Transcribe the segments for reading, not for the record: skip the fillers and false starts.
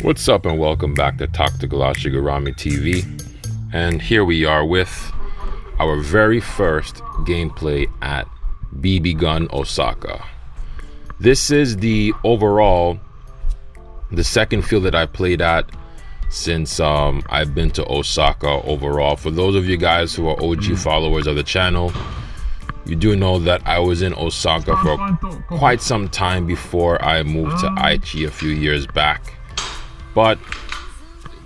What's up and welcome back to Tactical Shigarami TV. And here we are with our very first gameplay at BBgun Osaka. This is the second field that I played at since I've been to Osaka overall. For those of you guys who are OG followers of the channel, you do know that I was in Osaka for quite some time before I moved to Aichi a few years back. But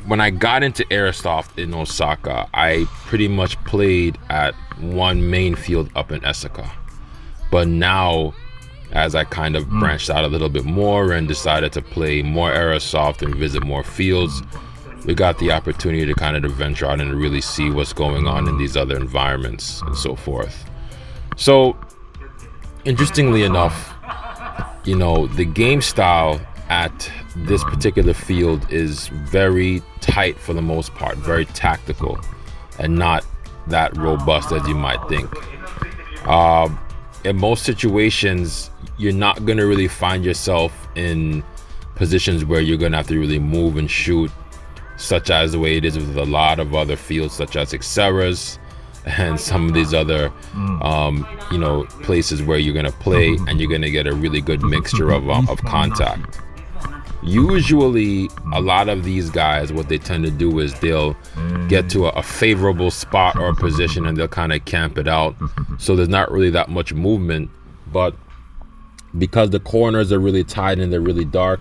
when I got into Airsoft in Osaka, I pretty much played at one main field up in Osaka. But now, as I kind of branched out a little bit more and decided to play more Airsoft and visit more fields, we got the opportunity to kind of venture out and really see what's going on in these other environments and so forth. So, interestingly enough, you know, the game style at this particular field is very tight for the most part, very tactical and not that robust as you might think. In most situations, you're not going to really find yourself in positions where you're going to have to really move and shoot, such as the way it is with a lot of other fields such as Xera's and some of these other places where you're going to play and you're going to get a really good mixture of contact. Usually a lot of these guys, what they tend to do is they'll get to a favorable spot or a position and they'll kind of camp it out, so there's not really that much movement. But because the corners are really tight and they're really dark,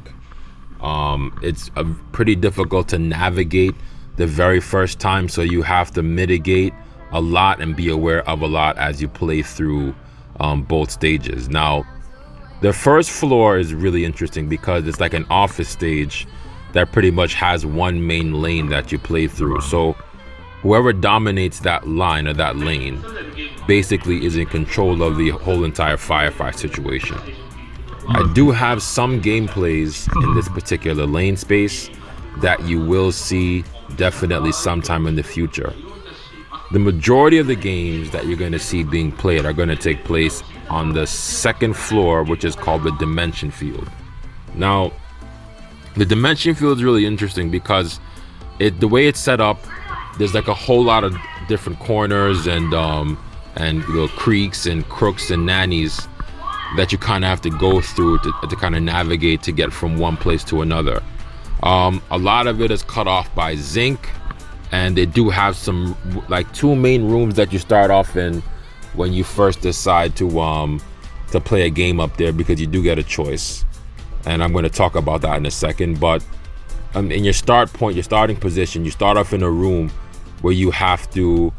it's pretty difficult to navigate the very first time, so you have to mitigate a lot and be aware of a lot as you play through both stages. Now, the first floor is really interesting because it's like an office stage that pretty much has one main lane that you play through. So whoever dominates that line or that lane basically is in control of the whole entire firefight situation. I do have some gameplays in this particular lane space that you will see definitely sometime in the future. The majority of the games that you're going to see being played are going to take place on the second floor, which is called the Dimension Field. Now, the Dimension Field is really interesting because the way it's set up, there's like a whole lot of different corners and little creeks and crooks and nannies that you kind of have to go through to kind of navigate to get from one place to another. A lot of it is cut off by zinc, and they do have some like two main rooms that you start off in when you first decide to play a game up there, because you do get a choice, and I'm going to talk about that in a second. But in your starting position, you start off in a room where you have to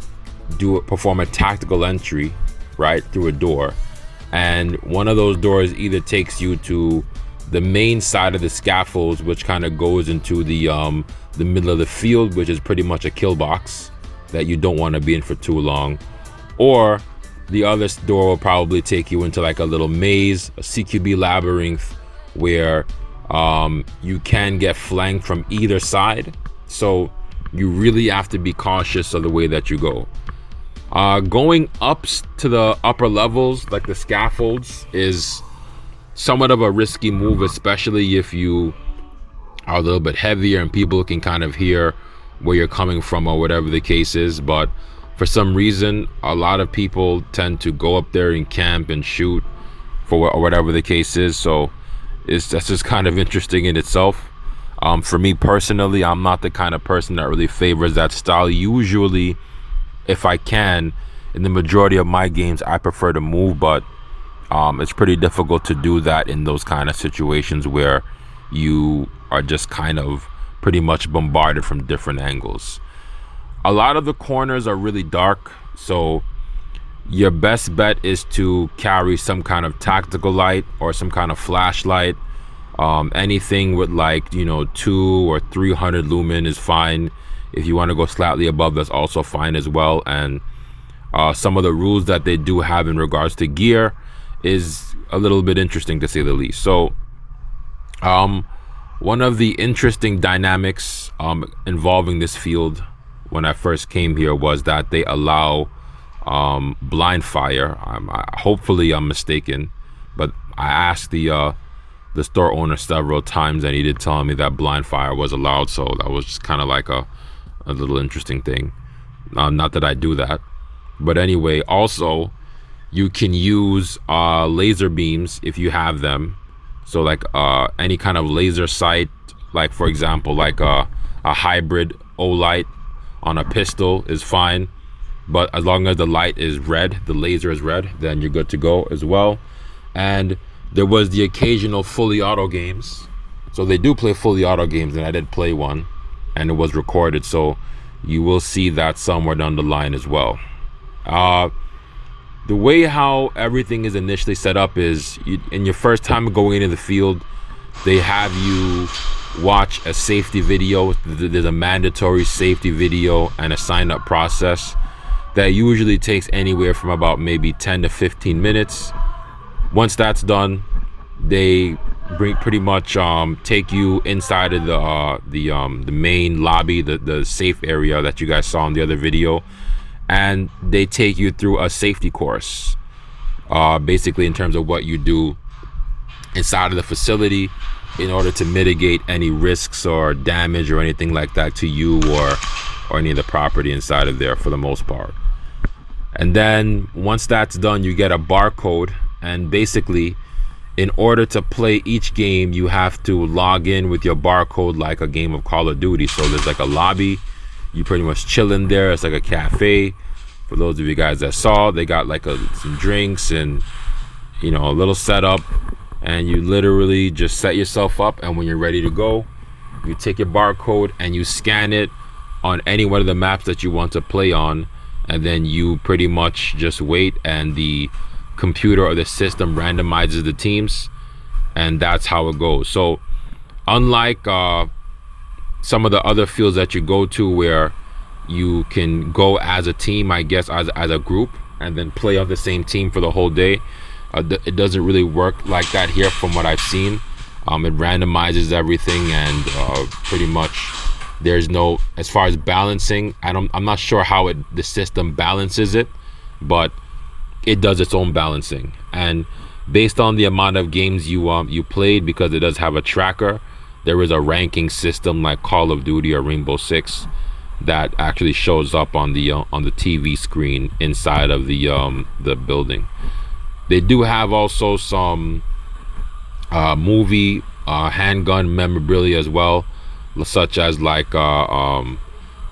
perform a tactical entry right through a door, and one of those doors either takes you to the main side of the scaffolds, which kind of goes into the middle of the field, which is pretty much a kill box that you don't want to be in for too long, or the other door will probably take you into like a little maze, a CQB labyrinth, where you can get flanked from either side. So you really have to be cautious of the way that you go. Going up to the upper levels, like the scaffolds, is somewhat of a risky move, especially if you are a little bit heavier and people can kind of hear where you're coming from or whatever the case is. But for some reason, a lot of people tend to go up there and camp and shoot or whatever the case is. So that's just kind of interesting in itself. For me personally, I'm not the kind of person that really favors that style. Usually, if I can, in the majority of my games, I prefer to move, but it's pretty difficult to do that in those kind of situations where you are just kind of pretty much bombarded from different angles. A lot of the corners are really dark, so your best bet is to carry some kind of tactical light or some kind of flashlight. Anything with 200 or 300 lumen is fine. If you want to go slightly above, that's also fine as well. And some of the rules that they do have in regards to gear is a little bit interesting, to say the least. So one of the interesting dynamics involving this field when I first came here was that they allow blind fire. Hopefully I'm mistaken, but I asked the the store owner several times, and he did tell me that blind fire was allowed. So that was just kind of like a little interesting thing. Not that I do that, but anyway, also you can use laser beams if you have them. So like any kind of laser sight, like for example, like a hybrid O-light on a pistol is fine. But as long as the light is red, the laser is red, then you're good to go as well. And there was the occasional fully auto games. So they do play fully auto games, and I did play one, and it was recorded. So you will see that somewhere down the line as well. The way how everything is initially set up is in your first time going into the field, they have you watch a safety video. There's a mandatory safety video and a sign-up process that usually takes anywhere from about maybe 10 to 15 minutes. Once that's done, they pretty much take you inside of the main lobby, the safe area that you guys saw in the other video, and they take you through a safety course, basically in terms of what you do inside of the facility in order to mitigate any risks or damage or anything like that to you or any of the property inside of there for the most part. And then once that's done, you get a barcode, and basically in order to play each game, you have to log in with your barcode like a game of Call of Duty. So there's like a lobby, you pretty much chill in there. It's like a cafe. For those of you guys that saw, they got like some drinks and a little setup, and you literally just set yourself up, and when you're ready to go, you take your barcode and you scan it on any one of the maps that you want to play on, and then you pretty much just wait, and the computer or the system randomizes the teams, and that's how it goes. So unlike some of the other fields that you go to where you can go as a team, I guess as a group, and then play on the same team for the whole day, it doesn't really work like that here from what I've seen. It randomizes everything, and pretty much there's no, as far as balancing, I'm not sure how the system balances it, but it does its own balancing. And based on the amount of games you played, because it does have a tracker, there is a ranking system like Call of Duty or Rainbow Six that actually shows up on the TV screen inside of the building. They do have also some movie handgun memorabilia as well, such as like the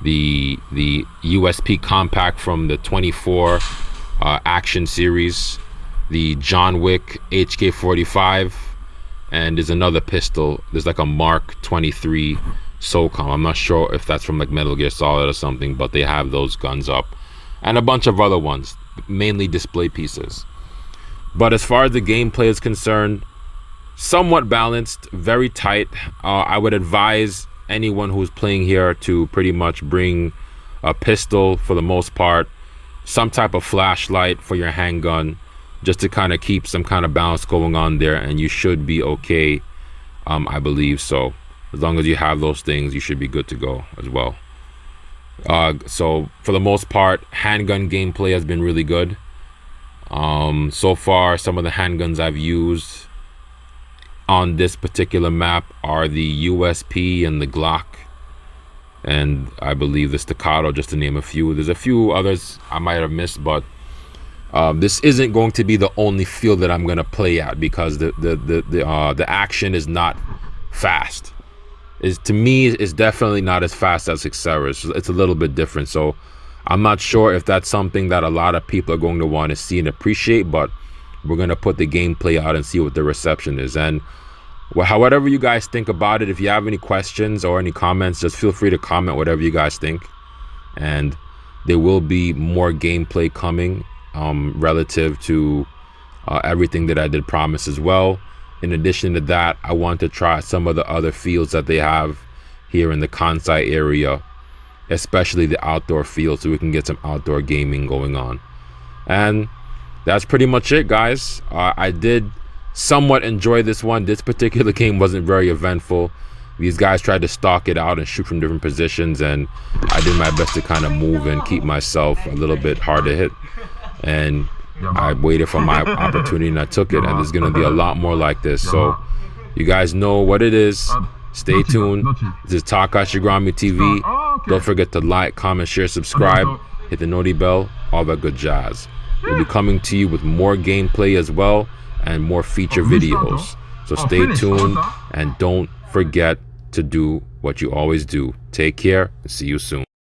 USP compact from the 24 action series, the John Wick HK45, and there's another pistol. There's like a Mark 23 SOCOM. I'm not sure if that's from like Metal Gear Solid or something, but they have those guns up, and a bunch of other ones, mainly display pieces. But as far as the gameplay is concerned, somewhat balanced, very tight. I would advise anyone who's playing here to pretty much bring a pistol for the most part, some type of flashlight for your handgun, just to kind of keep some kind of balance going on there, and you should be okay. I believe so. As long as you have those things, you should be good to go as well. So for the most part, handgun gameplay has been really good. So far, some of the handguns I've used on this particular map are the USP and the Glock, and I believe the Staccato, just to name a few. There's a few others I might have missed, but this isn't going to be the only field that I'm going to play at, because the action is not fast. To me, it's definitely not as fast as Xera. It's a little bit different. So I'm not sure if that's something that a lot of people are going to want to see and appreciate, but we're going to put the gameplay out and see what the reception is. And however you guys think about it, if you have any questions or any comments, just feel free to comment whatever you guys think. And there will be more gameplay coming relative to everything that I did promise as well. In addition to that, I want to try some of the other fields that they have here in the Kansai area, especially the outdoor field, so we can get some outdoor gaming going on. And that's pretty much it, guys. I did somewhat enjoy this one. This particular game wasn't very eventful. These guys tried to stalk it out and shoot from different positions, and I did my best to kind of move and keep myself a little bit hard to hit. And I waited for my opportunity and I took it, and there's going to be a lot more like this. So You guys know what it is. Stay tuned. This is Takashi Grami TV. Don't forget to like, comment, share, subscribe, hit the noti bell, all that good jazz. We'll be coming to you with more gameplay as well and more feature videos. So stay tuned and don't forget to do what you always do. Take care and see you soon.